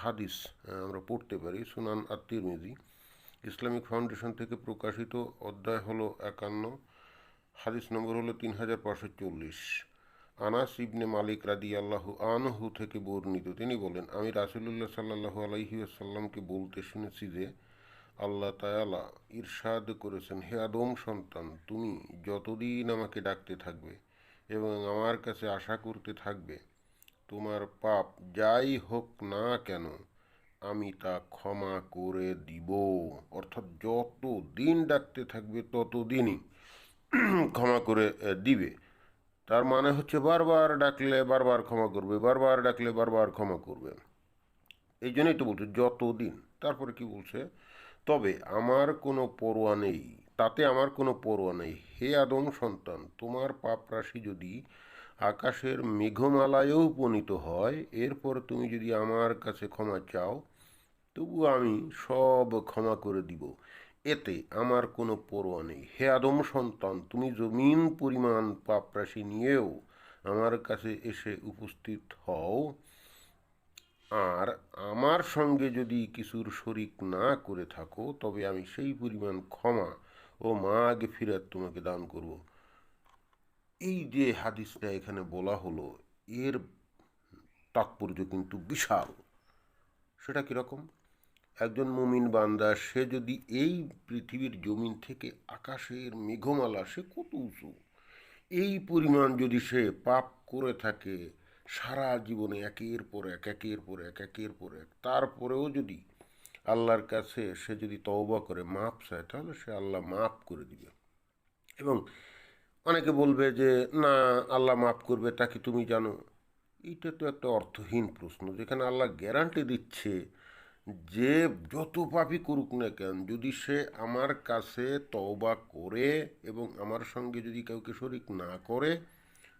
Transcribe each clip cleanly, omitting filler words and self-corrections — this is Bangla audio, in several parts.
হাদিস আমরা পড়তে পারি। সুনান আত-তিরমিজি ইসলামিক ফাউন্ডেশন থেকে প্রকাশিত, অধ্যায় হলো 51, হাদিস নম্বর হলো 3540। আনাস ইবনে মালিক রাদিয়াল্লাহু আনহু থেকে বর্ণিত, তিনি বলেন, আমি রাসূলুল্লাহ সাল্লাল্লাহু আলাইহি ওয়াসাল্লামকে বলতে শুনেছি যে আল্লাহ তাআলা ইরশাদ করেছেন, হে আদম সন্তান, তুমি যতদিন আমাকে ডাকতে থাকবে এবং আমার কাছে আশা করতে থাকবে, তোমার পাপ যাই হোক না কেন আমি তা ক্ষমা করে দিব। অর্থাৎ যত দিন ডাকতে থাকবে ততদিনই ক্ষমা করে দিবে। তার মানে হচ্ছে বারবার ডাকলে বারবার ক্ষমা করবে, বারবার ডাকলে বারবার ক্ষমা করবে। এই জন্যই তো বলছে যতদিন। তারপরে কি বলছে, তবে আমার কোনো পরোয়া নেই, তাতে আমার কোনো পরোয়া নেই, হে আদম সন্তান, তোমার পাপ রাশি যদি আকাশের মেঘমালায়ও উপনীত হয়, এরপর তুমি যদি আমার কাছে ক্ষমা চাও, তবু আমি সব ক্ষমা করে দিব, এতে আমার কোনো পরোয়া নেই। হে আদম সন্তান, তুমি জমিন পরিমাণ পাপরাশি নিয়েও আমার কাছে এসে উপস্থিত হও, আর আমার সঙ্গে যদি কিছুর শরিক না করে থাকো, তবে আমি সেই পরিমাণ ক্ষমা ও মাগফিরাত তোমাকে দান করব। এই যে হাদিসটা এখানে বলা হলো, এর তাৎপর্য কিন্তু বিশাল। সেটা কীরকম? একজন মুমিন বান্দা, সে যদি এই পৃথিবীর জমিন থেকে আকাশের মেঘমালা, সে কত উঁচু, এই পরিমাণ যদি সে পাপ করে থাকে সারা জীবনে, একের পর এক, একের পর এক, একের পর এক, তারপরেও যদি আল্লাহর কাছে সে যদি তওবা করে মাপ চায়, তাহলে সে আল্লাহ মাফ করে দিবে। এবং অনেকে বলবে যে না, আল্লাহ মাফ করবে তা কি তুমি জানো? এইটা তো একটা অর্থহীন প্রশ্ন, যেখানে আল্লাহ গ্যারান্টি দিচ্ছে যে যত পাপই করুক না কেন, যদি সে আমার কাছে তওবা করে এবং আমার সঙ্গে যদি কাউকে শরিক না করে,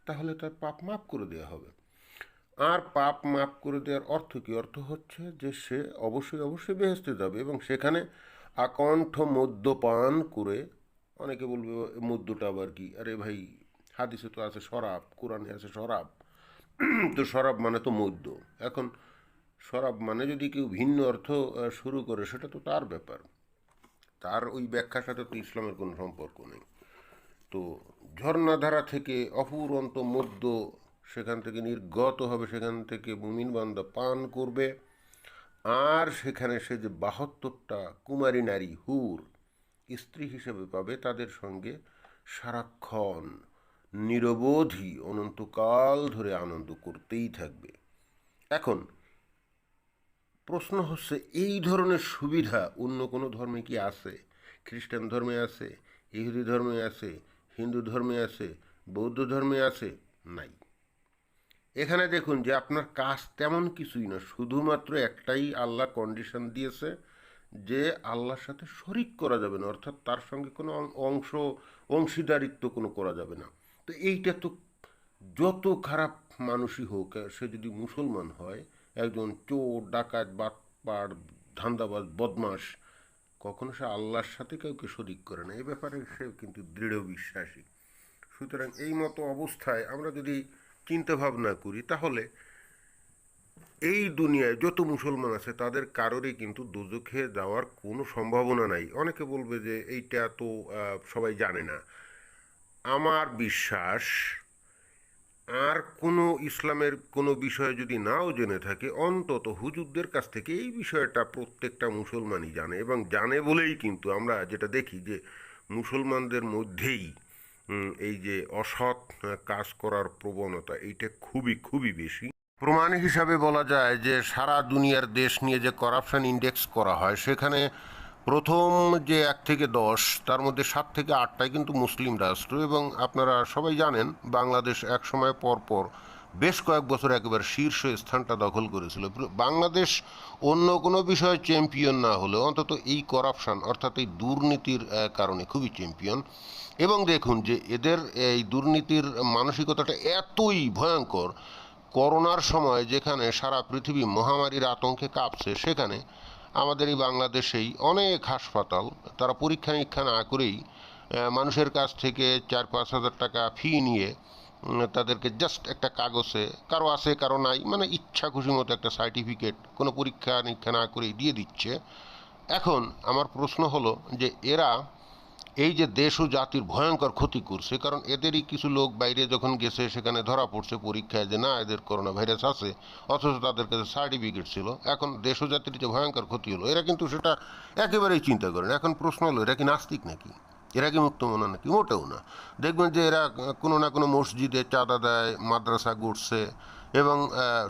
তাহলে তার পাপ মাফ করে দেওয়া হবে। আর পাপ মাফ করে দেওয়ার অর্থ কী? অর্থ হচ্ছে যে সে অবশ্যই অবশ্যই বেহেশতে যাবে এবং সেখানে আকণ্ঠ মদ্যপান করে, অনেকে বলবে মদ্যটা আবার কি? আরে ভাই, হাদিসে তো আছে শরাব, কোরআনে আছে শরাব, তো শরাব মানে তো মদ্য। এখন শরাব মানে যদি কেউ ভিন্ন অর্থ শুরু করে, সেটা তো তার ব্যাপার, তার ওই ব্যাখ্যার সাথে তো ইসলামের কোনো সম্পর্ক নেই। তো ঝর্ণাধারা থেকে অফুরন্ত মদ্য সেখান থেকে নির্গত হবে, সেখান থেকে মুমিন বান্দা পান করবে, আর সেখানে সে যে 72টা কুমারী নারী হুর স্ত্রী হিসেবে পাবে, তাদের সঙ্গে সারাক্ষণ নিরবধি অনন্তকাল ধরে আনন্দ করতেই থাকবে। এখন প্রশ্ন হচ্ছে, এই ধরনের সুবিধা অন্য কোনো ধর্মে কি আছে? খ্রিস্টান ধর্মে আছে, ইহুদি ধর্মে আছে, হিন্দু ধর্মে আছে, বৌদ্ধ ধর্মে আছে? নাই। এখানে দেখুন যে আপনার কাজ তেমন কিছুই না, শুধুমাত্র একটাই আল্লাহ কন্ডিশন দিয়েছে যে আল্লাহর সাথে শরিক করা যাবে না, অর্থাৎ তার সঙ্গে কোনো অংশীদারিত্ব কোনো করা যাবে না। তো এইটা তো যত খারাপ মানুষই হোক, সে যদি মুসলমান হয়, একজন চোর, ডাকাত, বাটপার, ধান্দাবাজ, বদমাস, কখনো সে আল্লাহর সাথে কাউকে শরিক করে না, এ ব্যাপারে সে কিন্তু দৃঢ় বিশ্বাসী। সুতরাং এই মতো অবস্থায় আমরা যদি চিন্তা ভাবনা করি, তাহলে এই দুনিয়ায় যত মুসলমান আছে তাদের কারোরই কিন্তু দোজখে যাওয়ার কোনো সম্ভাবনা নাই। অনেকে বলবে যে এইটা তো সবাই জানে না। আমার বিশ্বাস, আর কোনো ইসলামের কোনো বিষয় যদি নাও জেনে থাকে, অন্তত হুজুরদের কাছ থেকে এই বিষয়টা প্রত্যেকটা মুসলমানই জানে, এবং জানে বলেই কিন্তু আমরা যেটা দেখি যে মুসলমানদের মধ্যেই এই যে অসৎ কাজ করার প্রবণতা, এইটা খুবই খুবই বেশি। প্রমাণ হিসাবে বলা যায় যে সারা দুনিয়ার দেশ নিয়ে যে করাপশন ইন্ডেক্স করা হয়, সেখানে প্রথম যে 1 থেকে 10, তার মধ্যে 7 থেকে 8টাই কিন্তু মুসলিম রাষ্ট্র। এবং আপনারা সবাই জানেন, বাংলাদেশ এক সময় পরপর বেশ কয়েক বছর একেবারে শীর্ষ স্থানটা দখল করেছিল। বাংলাদেশ অন্য কোনো বিষয়ে চ্যাম্পিয়ন না হলেও অন্তত এই করাপশন, অর্থাৎ এই দুর্নীতির কারণে খুবই চ্যাম্পিয়ন। এবং দেখুন যে এদের এই দুর্নীতির মানসিকতাটা এতই ভয়ঙ্কর, করোনার সময় যেখানে সারা পৃথিবী মহামারীর আতঙ্কে কাঁপছে, সেখানে আমাদের এই বাংলাদেশেই অনেক হাসপাতাল তারা পরীক্ষা নিরীক্ষা না করেই মানুষের কাছ থেকে 4-5 হাজার টাকা ফি নিয়ে তাদেরকে জাস্ট একটা কাগজে, কারো আছে কারো নাই, মানে ইচ্ছা খুশি মতো একটা সার্টিফিকেট কোনো পরীক্ষা নিরীক্ষা না করেই দিয়ে দিচ্ছে। এখন আমার প্রশ্ন হলো যে এরা এই যে দেশ ও জাতির ভয়ঙ্কর ক্ষতি করছে, কারণ এদেরই কিছু লোক বাইরে যখন গেছে সেখানে ধরা পড়ছে পরীক্ষায় যে না এদের করোনা ভাইরাস আছে, অথচ তাদের কাছে সার্টিফিকেট ছিল। এখন দেশ ও জাতির যে ভয়ঙ্কর ক্ষতি হলো, এরা কিন্তু সেটা একেবারেই চিন্তা করে না। এখন প্রশ্ন হলো এরা কি নাস্তিক নাকি, এরা কি মুক্তমনা নাকি? মোটেও না। দেখবেন যে এরা কোনো না কোনো মসজিদে চাঁদা দেয়, মাদ্রাসা গড়ছে, এবং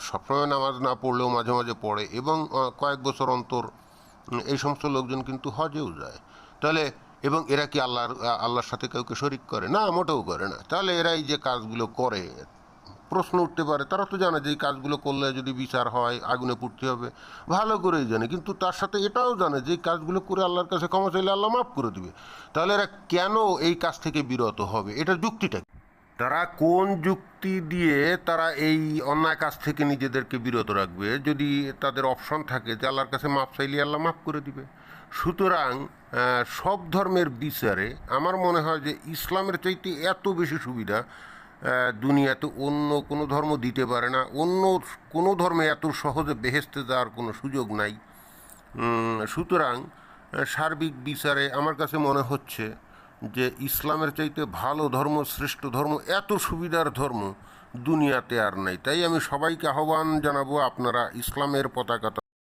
সবসময় নামাজ না পড়লেও মাঝে মাঝে পড়ে, এবং কয়েক বছর অন্তর এই সমস্ত লোকজন কিন্তু হজেও যায়। তাহলে এবং এরা কি আল্লাহর সাথে কাউকে শরিক করে? না, মোটেও করে না। তাহলে এরা এই যে কাজগুলো করে, প্রশ্ন উঠতে পারে, তারা তো জানে যে এই কাজগুলো করলে যদি বিচার হয় আগুনে পুড়তে হবে, ভালো করেই জানে। কিন্তু তার সাথে এটাও জানে যে এই কাজগুলো করে আল্লাহর কাছে ক্ষমা চাইলে আল্লাহ মাফ করে দিবে। তাহলে এরা কেন এই কাজ থেকে বিরত হবে? এটার যুক্তিটা কি? তারা কোন যুক্তি দিয়ে তারা এই অন্যায় কাজ থেকে নিজেদেরকে বিরত রাখবে, যদি তাদের অপশন থাকে যে আল্লাহর কাছে মাপ চাইলে আল্লাহ মাফ করে দিবে? সুতরাং সব ধর্মের বিচারে আমার মনে হয় যে ইসলামের চাইতে এত বেশি সুবিধা দুনিয়াতে অন্য কোনো ধর্ম দিতে পারে না। অন্য কোনো ধর্মে এত সহজে বেহেশতে যাওয়ার কোনো সুযোগ নাই। সুতরাং সার্বিক বিচারে আমার কাছে মনে হচ্ছে যে ইসলামের চাইতে ভালো ধর্ম, শ্রেষ্ঠ ধর্ম, এত সুবিধার ধর্ম দুনিয়াতে আর নাই। তাই আমি সবাইকে আহ্বান জানাবো, আপনারা ইসলামের পতাকা